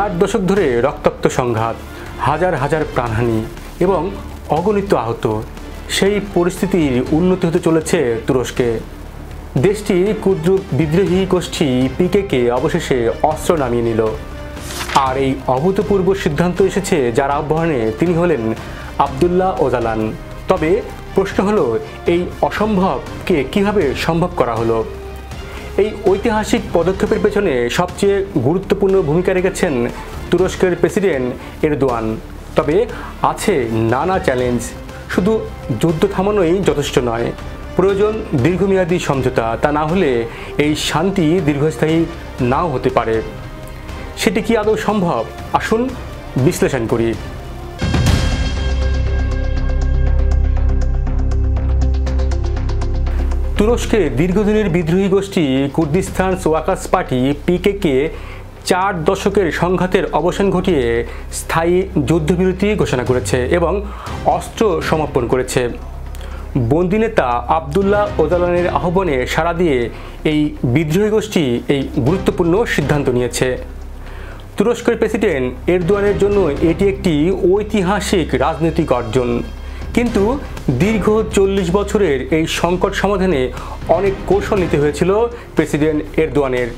4 দশক ধরে রক্তাক্ত সংঘাত, হাজার হাজার প্রাণহানি এবং অগণিত আহত, সেই পরিস্থিতির উন্নতি হতে চলেছে তুরস্কে। দেশটির ক্ষুদ্র বিদ্রোহী গোষ্ঠী পিকেকে অবশেষে অস্ত্র নামিয়ে নিল। আর এই অভূতপূর্ব সিদ্ধান্ত এসেছে যার আহ্বানে, তিনি হলেন আবদুল্লাহ ওজালান। তবে প্রশ্ন হলো, এই অসম্ভবকে কিভাবে সম্ভব করা হলো? এই ঐতিহাসিক পদক্ষেপের পেছনে সবচেয়ে গুরুত্বপূর্ণ ভূমিকা রেখেছেন তুরস্কের প্রেসিডেন্ট এরদোয়ান। তবে আছে নানা চ্যালেঞ্জ। শুধু যুদ্ধ থামানোই যথেষ্ট নয়, প্রয়োজন দীর্ঘমেয়াদী সমঝোতা। তা না হলে এই শান্তি দীর্ঘস্থায়ী নাও হতে পারে। সেটি কি আদৌ সম্ভব? আসুন বিশ্লেষণ করি। তুরস্কে দীর্ঘদিনের বিদ্রোহী গোষ্ঠী কুর্দিস্তান ওয়ার্কার্স পার্টি পিকেকে 4 দশকের সংঘাতের অবসান ঘটিয়ে স্থায়ী যুদ্ধবিরতি ঘোষণা করেছে এবং অস্ত্র সমাপন করেছে। বন্দী নেতা আবদুল্লাহ ওজালানের আহ্বানে সাড়া দিয়ে এই বিদ্রোহী গোষ্ঠী এই গুরুত্বপূর্ণ সিদ্ধান্ত নিয়েছে। তুরস্কের প্রেসিডেন্ট এরদোয়ানের জন্য এটি একটি ঐতিহাসিক রাজনৈতিক অর্জন। কিন্তু দীর্ঘ 40 বছরের এই সংকট সমাধানে অনেক কৌশল নিতে হয়েছিল প্রেসিডেন্ট এরদোয়ানের।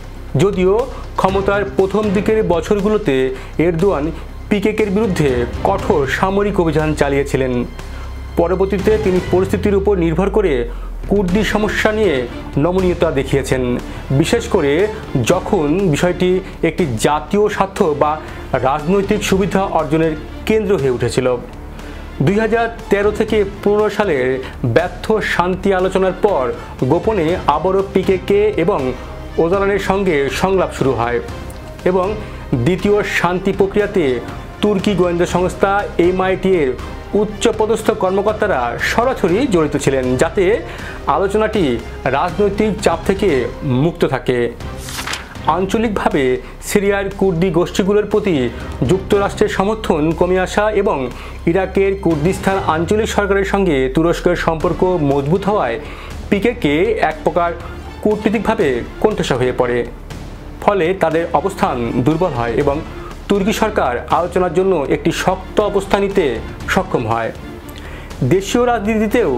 যদিও ক্ষমতার প্রথম দিকের বছরগুলোতে এরদোয়ান পিকেকের বিরুদ্ধে কঠোর সামরিক অভিযান চালিয়েছিলেন, পরবর্তীতে তিনি পরিস্থিতির উপর নির্ভর করে কুর্দি সমস্যা নিয়ে নমনীয়তা দেখিয়েছেন, বিশেষ করে যখন বিষয়টি একটি জাতীয় স্বার্থ বা রাজনৈতিক সুবিধা অর্জনের কেন্দ্র হয়ে উঠেছিল। 2013 থেকে 15 সালের ব্যর্থ শান্তি আলোচনার পর গোপনে আবারও পিকেকে এবং ওজালানের সঙ্গে সংলাপ শুরু হয় এবং দ্বিতীয় শান্তি প্রক্রিয়াতে তুর্কি গোয়েন্দা সংস্থা MIT এর উচ্চপদস্থ কর্মকর্তারা সরাসরি জড়িত ছিলেন, যাতে আলোচনাটি রাজনৈতিক চাপ থেকে মুক্ত থাকে। আঞ্চলিকভাবে সিরিয়ার কুর্দি গোষ্ঠীগুলোর প্রতি যুক্তরাষ্ট্রের সমর্থন কমে আসা এবং ইরাকের কুর্দিস্তান আঞ্চলিক সরকারের সঙ্গে তুরস্কের সম্পর্ক মজবুত হওয়ায় পিকেকে এক প্রকার কূটনীতিকভাবে কোণঠাসা হয়ে পড়ে। ফলে তাদের অবস্থান দুর্বল হয় এবং তুর্কি সরকার আলোচনার জন্য একটি শক্ত অবস্থান নিতে সক্ষম হয়। দেশীয় রাজনীতিতেও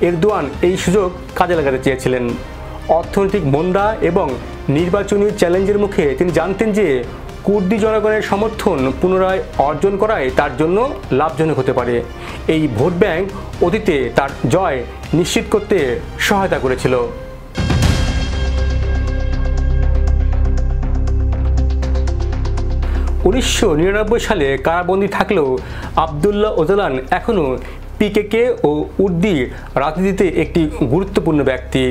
এরদোয়ান এই সুযোগ কাজে লাগাতে চেয়েছিলেন। অর্থনৈতিক মন্দা এবং নির্বাচনী চ্যালেঞ্জের মুখে তিনি জানতেন যে কুর্দি জনগণের সমর্থন পুনরায় অর্জন করায় তার জন্য লাভজনক হতে পারে। এই ভোট ব্যাংক অতীতে তার জয় নিশ্চিত করতে সহায়তা করেছিল। (1999 সালে কারাবন্দী থাকলেও আবদুল্লাহ ওজালান এখনও পিকেকে ও উর্দি রাজনীতিতে একটি গুরুত্বপূর্ণ ব্যক্তি।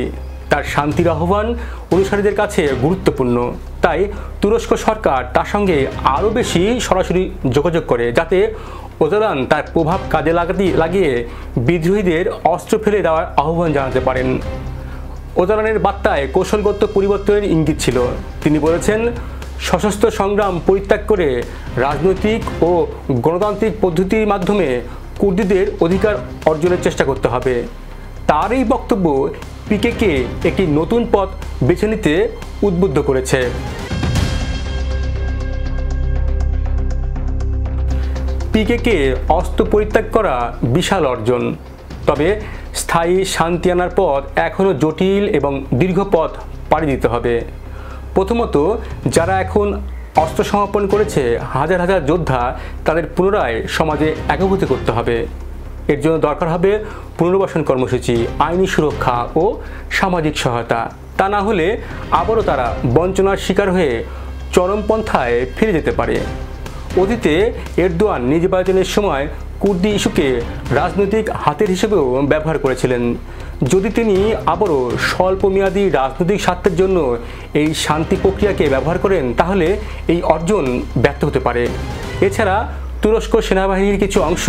তার শান্তির আহ্বান অনুসারীদের কাছে গুরুত্বপূর্ণ, তাই তুরস্ক সরকার তার সঙ্গে আরও বেশি সরাসরি যোগাযোগ করে, যাতে ওজালান তার প্রভাব কাজে লাগিয়ে বিদ্রোহীদের অস্ত্র ফেলে দেওয়ার আহ্বান জানাতে পারেন। ওজালানের বার্তায় কৌশলগত পরিবর্তনের ইঙ্গিত ছিল। তিনি বলেছেন, সশস্ত্র সংগ্রাম পরিত্যাগ করে রাজনৈতিক ও গণতান্ত্রিক পদ্ধতির মাধ্যমে কুর্দিদের অধিকার অর্জনের চেষ্টা করতে হবে। তার এই বক্তব্য পিকেকে একটি নতুন পথ বেছে নিতে উদ্বুদ্ধ করেছে। পিকেকে অস্ত্র পরিত্যাগ করা বিশাল অর্জন, তবে স্থায়ী শান্তি আনার পথ এখনও জটিল এবং দীর্ঘ পথ পাড়ি দিতে হবে। প্রথমত, যারা এখন অস্ত্র সমাপন করেছে, হাজার হাজার যোদ্ধা, তাদের পুনরায় সমাজে একীভূত করতে হবে। এর জন্য দরকার হবে পুনর্বাসন কর্মসূচি, আইনি সুরক্ষা ও সামাজিক সহায়তা। তা না হলে আবারও তারা বঞ্চনার শিকার হয়ে চরমপন্থায় ফিরে যেতে পারে। অতীতে এরদোয়ান নির্বাচনের সময় কুর্দি ইস্যুকে রাজনৈতিক হাতের হিসেবেও ব্যবহার করেছিলেন। যদি তিনি আবারও স্বল্পমেয়াদী রাজনৈতিক স্বার্থের জন্য এই শান্তি প্রক্রিয়াকে ব্যবহার করেন, তাহলে এই অর্জন ব্যর্থ হতে পারে। এছাড়া তুরস্ক সেনাবাহিনীর কিছু অংশ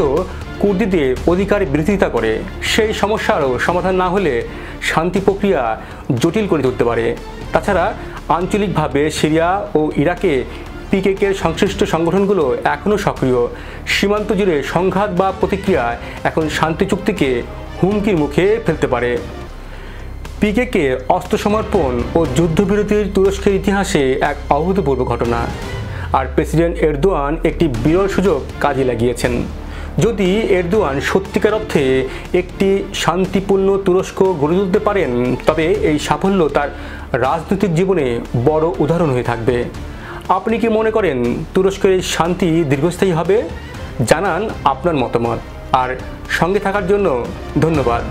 কুর্দিদের অধিকার বিরোধিতা করে। সেই সমস্যারও সমাধান না হলে শান্তি প্রক্রিয়া জটিল করে তুলতে পারে। তাছাড়া আঞ্চলিকভাবে সিরিয়া ও ইরাকে পিকেকের সংশ্লিষ্ট সংগঠনগুলো এখনও সক্রিয়। সীমান্ত জুড়ে সংঘাত বা প্রতিক্রিয়া এখন শান্তি চুক্তিকে হুমকির মুখে ফেলতে পারে। পিকেকে অস্ত্র সমর্পণ ও যুদ্ধবিরতির তুরস্কের ইতিহাসে এক অভূতপূর্ব ঘটনা। আর প্রেসিডেন্ট এরদোয়ান একটি বিরল সুযোগ কাজে লাগিয়েছেন। যদি এরদোয়ান সত্যিকার অর্থে একটি শান্তিপূর্ণ তুরস্ক গড়ে তুলতে পারেন, তবে এই সাফল্য তার রাজনৈতিক জীবনে বড় উদাহরণ হয়ে থাকবে। আপনি কি মনে করেন তুরস্কের এই শান্তি দীর্ঘস্থায়ী হবে? জানান আপনার মতামত। আর সঙ্গে থাকার জন্য ধন্যবাদ।